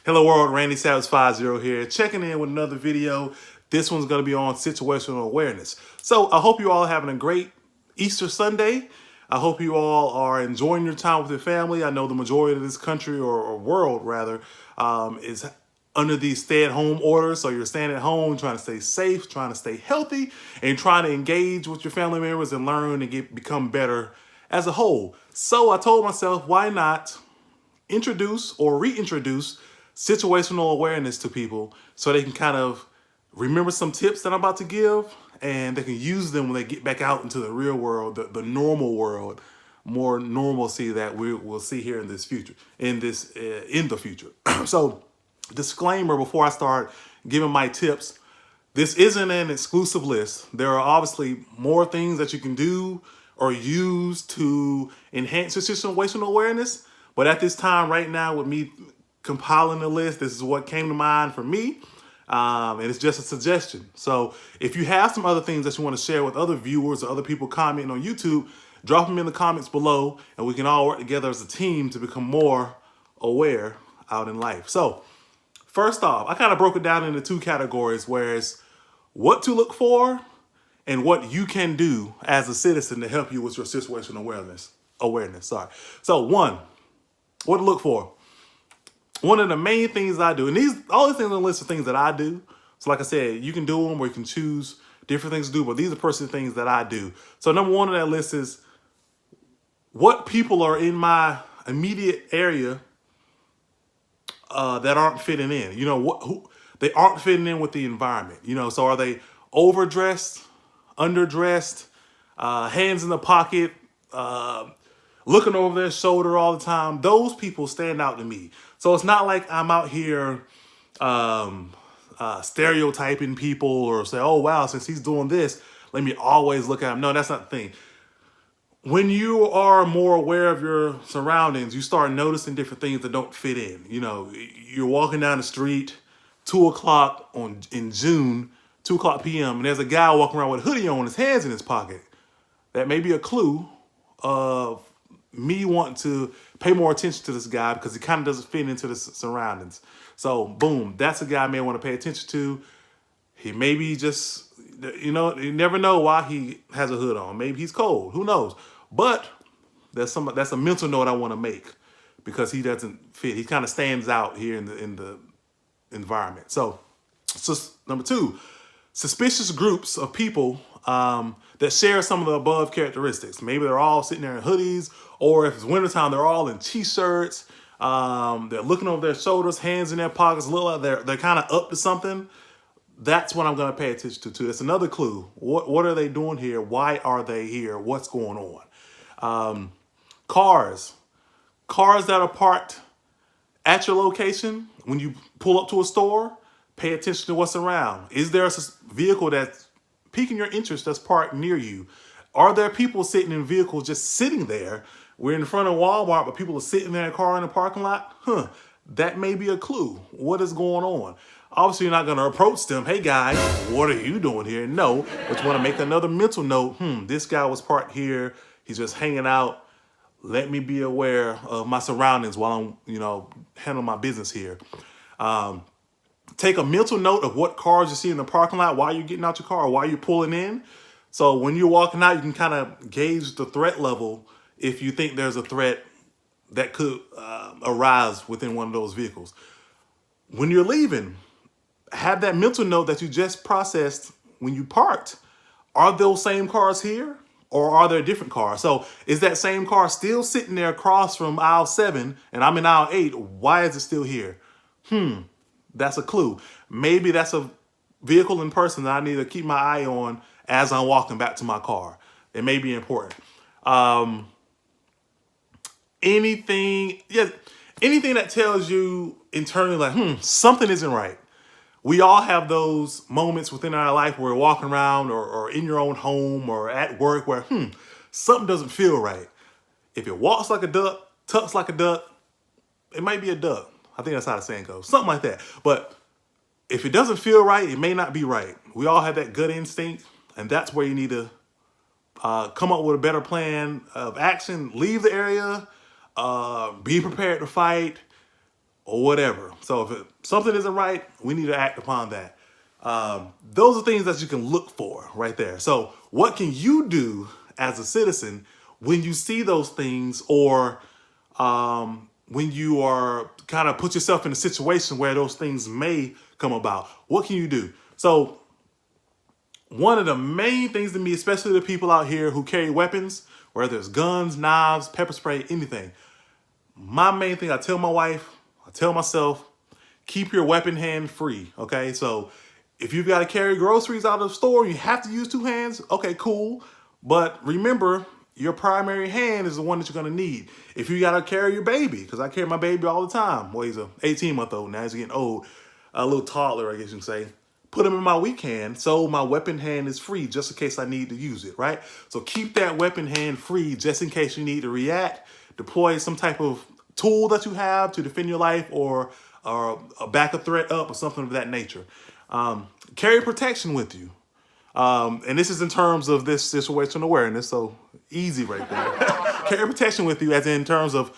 Hello world, Randy Savage 50 here, checking in with another video. This one's going to be on situational awareness. So I hope you all are having a great Easter Sunday. I hope you all are enjoying your time with your family. I know the majority of this country or world rather is under these stay-at-home orders. So you're staying at home, trying to stay safe, trying to stay healthy, and trying to engage with your family members and learn and become better as a whole. So I told myself, why not introduce or reintroduce situational awareness to people so they can kind of remember some tips that I'm about to give and they can use them when they get back out into the real world, the normal world, more normalcy that we will see here in this future, in the future. So, disclaimer before I start giving my tips, this isn't an exclusive list. There are obviously more things that you can do or use to enhance your situational awareness. But at this time, right now, with me compiling the list, this is what came to mind for me. And it's just a suggestion. So if you have some other things that you want to share with other viewers or other people commenting on YouTube, drop them in the comments below and we can all work together as a team to become more aware out in life. So first off, I kind of broke it down into two categories, whereas what to look for and what you can do as a citizen to help you with your situational awareness. Sorry. So one, what to look for. One of the main things I do, and all these things on the list are things that I do. So like I said, you can do them or you can choose different things to do, but these are personal things that I do. So number one on that list is what people are in my immediate area that aren't fitting in. You know, who they aren't fitting in with the environment. You know, so are they overdressed, underdressed, hands in the pocket, looking over their shoulder all the time? Those people stand out to me. So it's not like I'm out here stereotyping people or say, oh, wow, since he's doing this, let me always look at him. No, that's not the thing. When you are more aware of your surroundings, you start noticing different things that don't fit in. You know, you're walking down the street, 2 o'clock in June, 2 o'clock p.m., and there's a guy walking around with a hoodie on, his hands in his pocket. That may be a clue of me wanting to pay more attention to this guy because he kind of doesn't fit into the surroundings. So, boom, that's a guy I may want to pay attention to. He maybe just, you never know why he has a hood on. Maybe he's cold. Who knows? But that's a mental note I want to make because he doesn't fit. He kind of stands out here in the environment. So number two, suspicious groups of people that share some of the above characteristics. Maybe they're all sitting there in hoodies, or if it's wintertime, they're all in t-shirts. They're looking over their shoulders, hands in their pockets, look like they're kind of up to something. That's what I'm going to pay attention to too. That's another clue. What are they doing here? Why are they here? What's going on? Cars that are parked at your location. When you pull up to a store, pay attention to what's around. Is there a vehicle that's piquing your interest that's parked near you? Are there people sitting in vehicles just sitting there? We're in front of Walmart, but people are sitting there in a car in the parking lot. That may be a clue. What is going on? Obviously, you're not going to approach them. Hey, guys, what are you doing here? No, but you want to make another mental note. This guy was parked here. He's just hanging out. Let me be aware of my surroundings while I'm, handling my business here. Take a mental note of what cars you see in the parking lot while you're getting out your car or while you're pulling in. So when you're walking out, you can kind of gauge the threat level if you think there's a threat that could arise within one of those vehicles. When you're leaving, have that mental note that you just processed when you parked. Are those same cars here or are there different cars? So is that same car still sitting there across from aisle 7 and I'm in aisle 8? Why is it still here? That's a clue. Maybe that's a vehicle in person that I need to keep my eye on as I'm walking back to my car. It may be important. Anything that tells you internally like, something isn't right. We all have those moments within our life where we're walking around or in your own home or at work where, something doesn't feel right. If it walks like a duck, tucks like a duck, it might be a duck. I think that's how the saying goes. Something like that. But if it doesn't feel right, it may not be right. We all have that gut instinct, and that's where you need to come up with a better plan of action. Leave the area, be prepared to fight, or whatever. So if something isn't right, we need to act upon that. Those are things that you can look for right there. So what can you do as a citizen when you see those things, or when you are kind of put yourself in a situation where those things may come about? What can you do? So one of the main things to me, especially the people out here who carry weapons, whether it's guns, knives, pepper spray, anything, my main thing, I tell my wife, I tell myself, keep your weapon hand free, okay? So if you've got to carry groceries out of the store, you have to use two hands, okay, cool. But remember, your primary hand is the one that you're going to need. If you got to carry your baby, because I carry my baby all the time. Well, he's an 18-month-old now. He's getting old, a little toddler, I guess you can say. Put him in my weak hand, so my weapon hand is free just in case I need to use it, right? So keep that weapon hand free just in case you need to react, deploy some type of tool that you have to defend your life, or back a threat up, or something of that nature. Carry protection with you. And this is in terms of this situational awareness, so easy right there. Carry protection with you, as in terms of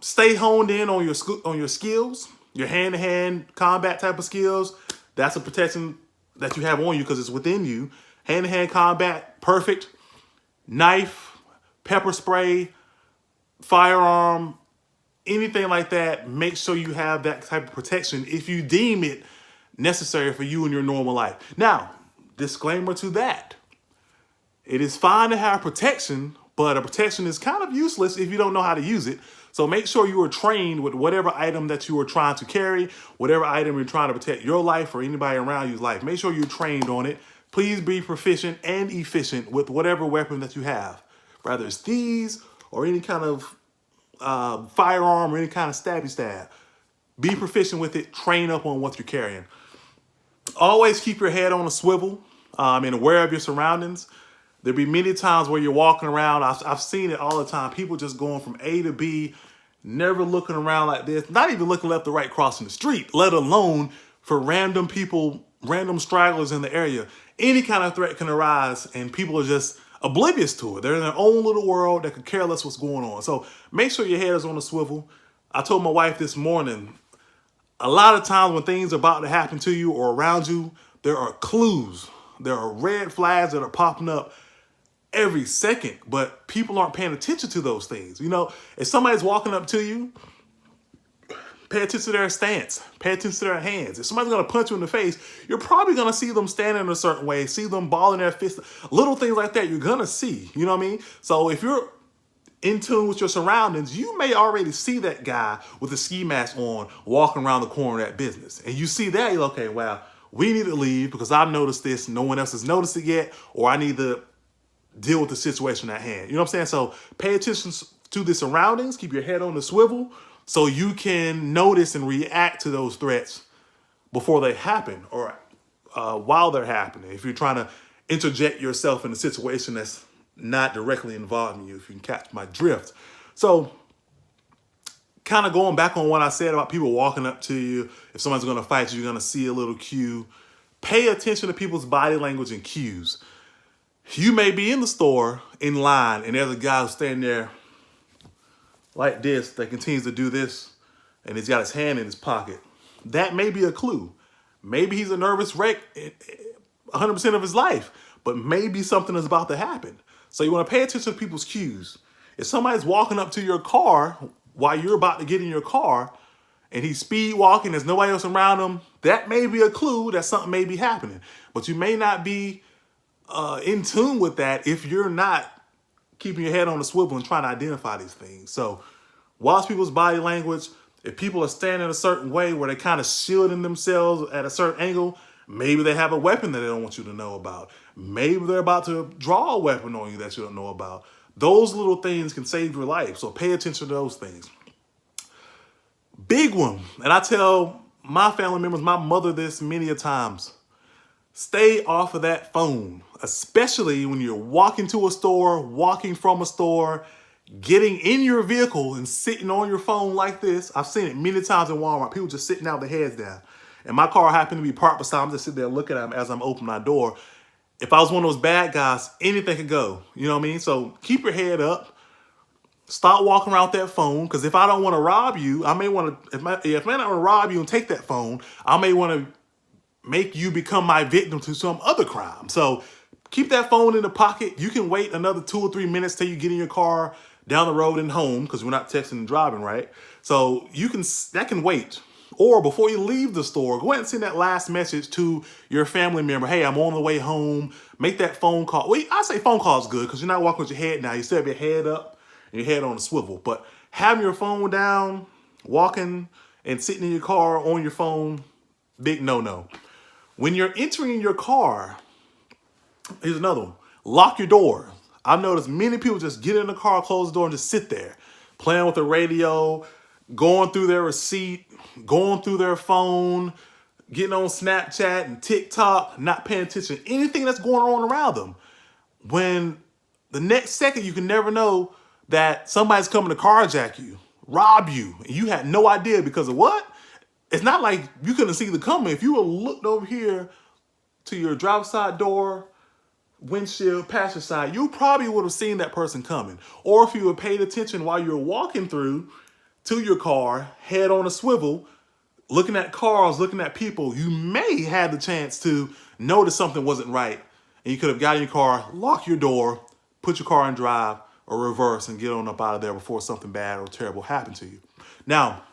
stay honed in on your skills, your hand-to-hand combat type of skills. That's a protection that you have on you because it's within you. Hand-to-hand combat, perfect. Knife, pepper spray, firearm, anything like that. Make sure you have that type of protection if you deem it necessary for you in your normal life. Now, disclaimer to that. It is fine to have protection, but a protection is kind of useless if you don't know how to use it. So make sure you are trained with whatever item that you are trying to carry, whatever item you're trying to protect your life or anybody around you's life. Make sure you're trained on it. Please be proficient and efficient with whatever weapon that you have, whether it's these or any kind of firearm or any kind of stabby stab. Be proficient with it. Train up on what you're carrying. Always keep your head on a swivel and aware of your surroundings. There'll be many times where you're walking around. I've seen it all the time. People just going from A to B, never looking around like this, not even looking left or right crossing the street, let alone for random people, random stragglers in the area. Any kind of threat can arise and people are just oblivious to it. They're in their own little world that could care less what's going on. So make sure your head is on a swivel. I told my wife this morning, a lot of times when things are about to happen to you or around you, there are clues. There are red flags that are popping up every second, but people aren't paying attention to those things. You know, if somebody's walking up to you, pay attention to their stance, pay attention to their hands. If somebody's going to punch you in the face, you're probably going to see them standing in a certain way, see them balling their fist, little things like that you're going to see, you know what I mean? So if you're in tune with your surroundings, you may already see that guy with a ski mask on walking around the corner of that business. And you see that, you're okay, well, we need to leave because I've noticed this, no one else has noticed it yet, or I need to deal with the situation at hand. You know what I'm saying? So pay attention to the surroundings, keep your head on the swivel so you can notice and react to those threats before they happen or while they're happening. If you're trying to interject yourself in a situation that's not directly involving you, if you can catch my drift. So kind of going back on what I said about people walking up to you, if someone's going to fight you, you're going to see a little cue. Pay attention to people's body language and cues. You may be in the store in line and there's a guy who's standing there like this that continues to do this and he's got his hand in his pocket. That may be a clue. Maybe he's a nervous wreck 100% of his life, but maybe something is about to happen. So you want to pay attention to people's cues. If somebody's walking up to your car while you're about to get in your car and he's speed walking, there's nobody else around him, that may be a clue that something may be happening. But you may not be in tune with that if you're not keeping your head on the swivel and trying to identify these things. So watch people's body language. If people are standing a certain way where they're kind of shielding themselves at a certain angle, maybe they have a weapon that they don't want you to know about. Maybe they're about to draw a weapon on you that you don't know about. Those little things can save your life. So pay attention to those things. Big one. And I tell my family members, my mother this many a times. Stay off of that phone, especially when you're walking to a store, walking from a store, getting in your vehicle and sitting on your phone like this. I've seen it many times in Walmart. People just sitting out with their heads down. And my car happened to be parked beside. I'm just sitting there looking at them as I'm opening my door. If I was one of those bad guys, anything could go. You know what I mean? So keep your head up. Stop walking around with that phone, because if I don't want to rob you, I may want to. If I don't want to rob you and take that phone, I may want to make you become my victim to some other crime. So keep that phone in the pocket. You can wait another 2 or 3 minutes till you get in your car down the road and home, because we're not texting and driving, right? So that can wait. Or before you leave the store, go ahead and send that last message to your family member. Hey, I'm on the way home. Make that phone call. Well, I say phone call is good because you're not walking with your head down. You still have your head up and your head on a swivel. But having your phone down, walking and sitting in your car on your phone, big no-no. When you're entering your car, here's another one. Lock your door. I've noticed many people just get in the car, close the door, and just sit there, playing with the radio, going through their receipt, going through their phone, getting on Snapchat and TikTok, not paying attention to anything that's going on around them. When the next second, you can never know that somebody's coming to carjack you, rob you, and you had no idea because of what? It's not like you couldn't see the coming. If you would have looked over here to your driver's side door, windshield, passenger side, you probably would have seen that person coming. Or if you had paid attention while you were walking through to your car, head on a swivel, looking at cars, looking at people, you may have the chance to notice something wasn't right. And you could have got in your car, lock your door, put your car in drive or reverse and get on up out of there before something bad or terrible happened to you. Now,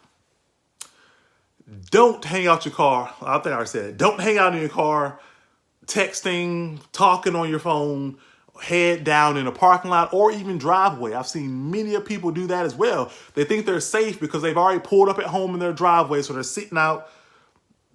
don't hang out your car. I think I already said it. Don't hang out in your car texting, talking on your phone, head down in a parking lot or even driveway. I've seen many of people do that as well. They think they're safe because they've already pulled up at home in their driveway, so they're sitting out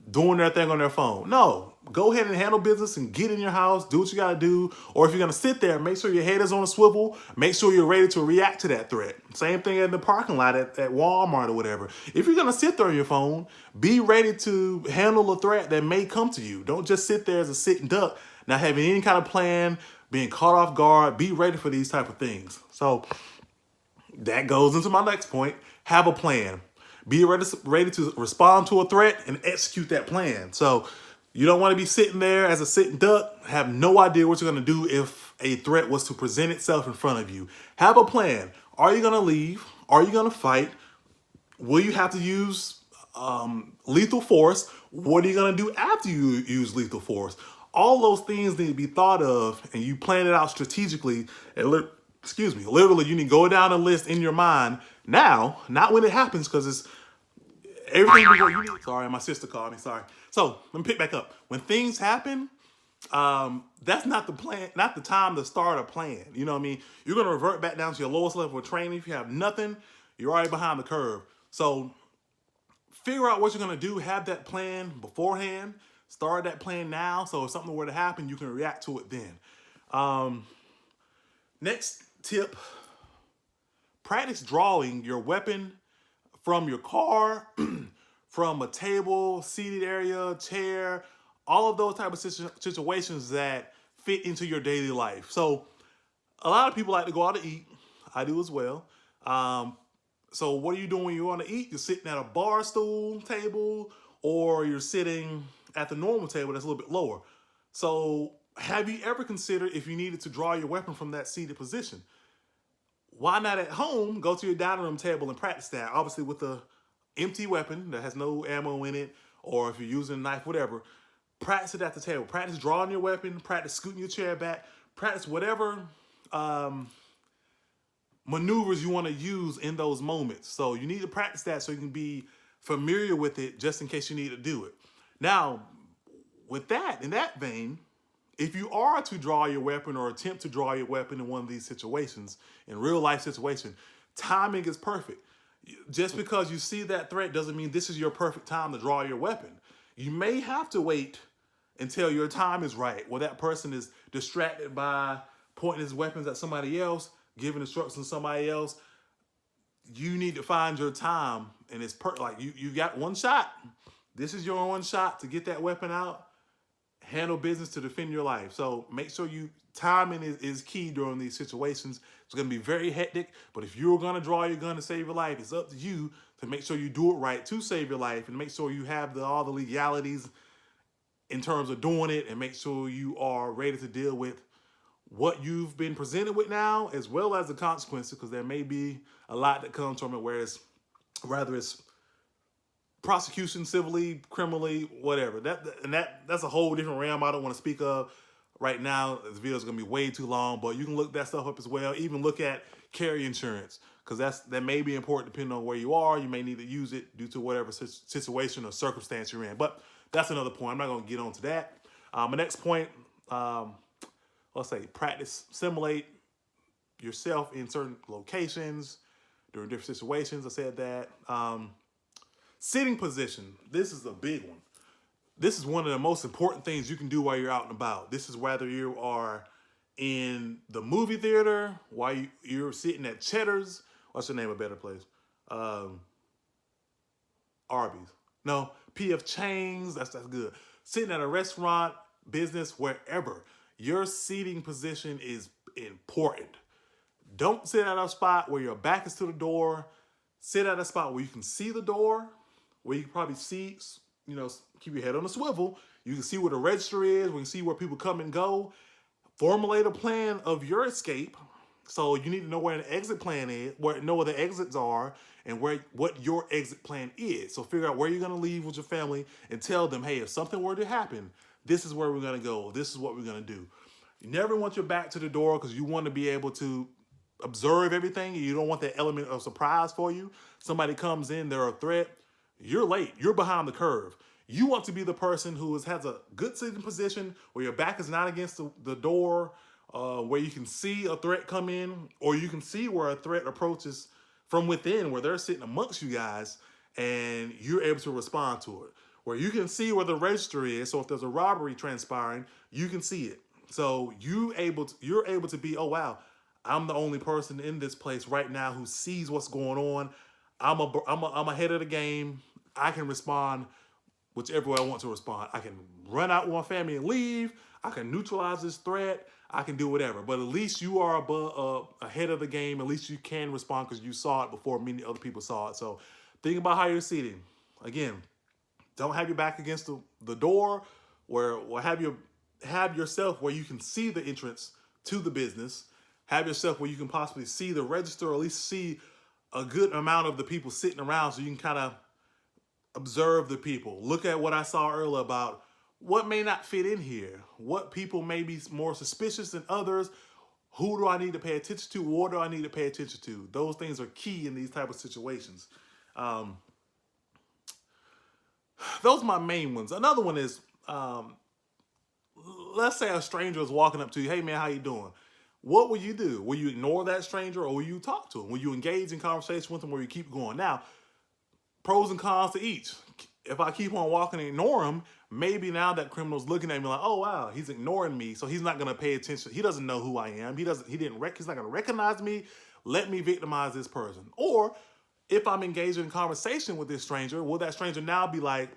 doing their thing on their phone. No, go ahead and handle business and get in your house, do what you got to do. Or if you're going to sit there, make sure your head is on a swivel. Make sure you're ready to react to that threat. Same thing in the parking lot at Walmart or whatever. If you're going to sit there on your phone, be ready to handle a threat that may come to you. Don't just sit there as a sitting duck, not having any kind of plan, being caught off guard. Be ready for these type of things. That goes into my next point. Have a plan. Be ready to respond to a threat and execute that plan. So you don't want to be sitting there as a sitting duck, have no idea what you're going to do if a threat was to present itself in front of you. Have a plan. Are you going to leave? Are you going to fight? Will you have to use lethal force? What are you going to do after you use lethal force? All those things need to be thought of, and you plan it out strategically. And literally, you need to go down a list in your mind now, not when it happens, because it's everything you need. Sorry, my sister called me. Sorry. So let me pick back up. When things happen, that's not the plan, not the time to start a plan. You know what I mean? You're going to revert back down to your lowest level of training. If you have nothing, you're already behind the curve. So figure out what you're going to do. Have that plan beforehand. Start that plan now. So if something were to happen, you can react to it then. Next tip, practice drawing your weapon from your car, from a table, seated area, chair, all of those type of situations that fit into your daily life. So a lot of people like to go out to eat. I do as well. So what are you doing when you want to eat? You're sitting at a bar stool table, or you're sitting at the normal table that's a little bit lower. So have you ever considered if you needed to draw your weapon from that seated position? Why not at home, go to your dining room table and practice that? Obviously with a empty weapon that has no ammo in it, or if you're using a knife, whatever, practice it at the table. Practice drawing your weapon, practice scooting your chair back, practice whatever maneuvers you want to use in those moments. So you need to practice that so you can be familiar with it just in case you need to do it. Now, with that, in that vein, if you are to draw your weapon or attempt to draw your weapon in one of these situations, in real life situation, timing is perfect. Just because you see that threat doesn't mean this is your perfect time to draw your weapon. You may have to wait until your time is right, where that person is distracted by pointing his weapons at somebody else, giving instructions to somebody else. You need to find your time, and it's like you got one shot. This is your one shot to get that weapon out, handle business to defend your life. So make sure timing is key during these situations. It's going to be very hectic, but if you're going to draw your gun to save your life, it's up to you to make sure you do it right to save your life, and make sure you have all the legalities in terms of doing it, and make sure you are ready to deal with what you've been presented with now, as well as the consequences, because there may be a lot that comes from it, whether it's prosecution, civilly, criminally, whatever. That's a whole different realm I don't want to speak of right now. This video is going to be way too long, but you can look that stuff up as well. Even look at carry insurance, because that may be important depending on where you are. You may need to use it due to whatever situation or circumstance you're in. But that's another point. I'm not going to get onto that. My next point, let's say practice, simulate yourself in certain locations during different situations. I said that. Sitting position. This is a big one. This is one of the most important things you can do while you're out and about. This is whether you are in the movie theater, while you're sitting at Cheddar's. What's the name of a better place? Arby's. No, P.F. Chang's. That's good. Sitting at a restaurant, business, wherever. Your seating position is important. Don't sit at a spot where your back is to the door. Sit at a spot where you can see the door, where you can probably see, keep your head on a swivel. You can see where the register is. We can see where people come and go. Formulate a plan of your escape. So you need to know where an exit plan is, know where the exits are, and what your exit plan is. So figure out where you're going to leave with your family and tell them, hey, if something were to happen, this is where we're going to go. This is what we're going to do. You never want your back to the door because you want to be able to observe everything. You don't want that element of surprise for you. Somebody comes in, they're a threat. You're late. You're behind the curve. You want to be the person who has a good sitting position where your back is not against the door, where you can see a threat come in, or you can see where a threat approaches from within, where they're sitting amongst you guys, and you're able to respond to it. Where you can see where the register is, so if there's a robbery transpiring, you can see it. So you're able to be, oh wow, I'm the only person in this place right now who sees what's going on. I'm ahead of the game. I can respond whichever way I want to respond. I can run out with my family and leave. I can neutralize this threat. I can do whatever. But at least you are ahead of the game. At least you can respond because you saw it before many other people saw it. So think about how you're seating. Again, don't have your back against the door, or have yourself where you can see the entrance to the business. Have yourself where you can possibly see the register, or at least see a good amount of the people sitting around, so you can kind of observe the people. Look at what I saw earlier about what may not fit in here. What people may be more suspicious than others. Who do I need to pay attention to? What do I need to pay attention to? Those things are key in these type of situations. Those are my main ones. Another one is, let's say a stranger is walking up to you. Hey man, how you doing? What will you do? Will you ignore that stranger, or will you talk to him? Will you engage in conversation with him, or you keep going? Now, pros and cons to each. If I keep on walking and ignore him, maybe now that criminal's looking at me like, oh wow, he's ignoring me, so he's not gonna pay attention. He doesn't know who I am. He's not gonna recognize me. Let me victimize this person. Or if I'm engaged in conversation with this stranger, will that stranger now be like,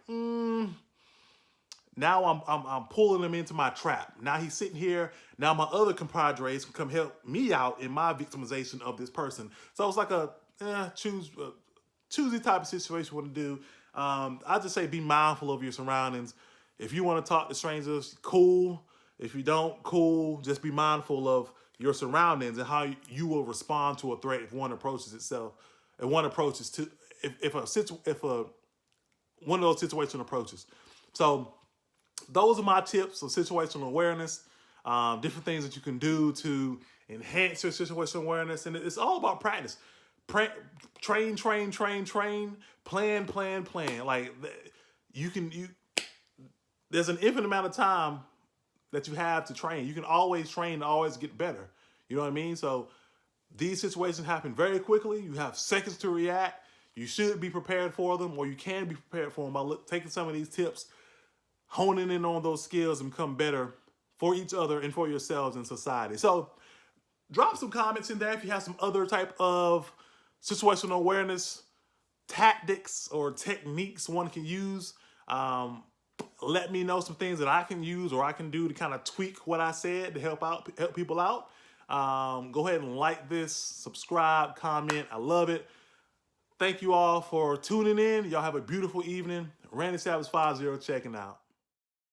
now I'm pulling him into my trap. Now he's sitting here. Now my other compadres can come help me out in my victimization of this person. So it's like a choosy type of situation you want to do. I just say be mindful of your surroundings. If you want to talk to strangers, cool. If you don't, cool. Just be mindful of your surroundings and how you will respond to a threat if one approaches itself. And one approaches to if one of those situation approaches. So those are my tips of situational awareness. Different things that you can do to enhance your situational awareness, and it's all about practice. Train, plan. Like there's an infinite amount of time that you have to train. You can always train and always get better. You know what I mean? So these situations happen very quickly. You have seconds to react. You should be prepared for them, or you can be prepared for them by taking some of these tips, honing in on those skills, and become better for each other and for yourselves in society. So drop some comments in there if you have some other type of situational awareness tactics or techniques one can use. Let me know some things that I can use or I can do to kind of tweak what I said to help people out. Go ahead and like this, subscribe, comment. I love it. Thank you all for tuning in. Y'all have a beautiful evening. Randy Savage 50 checking out.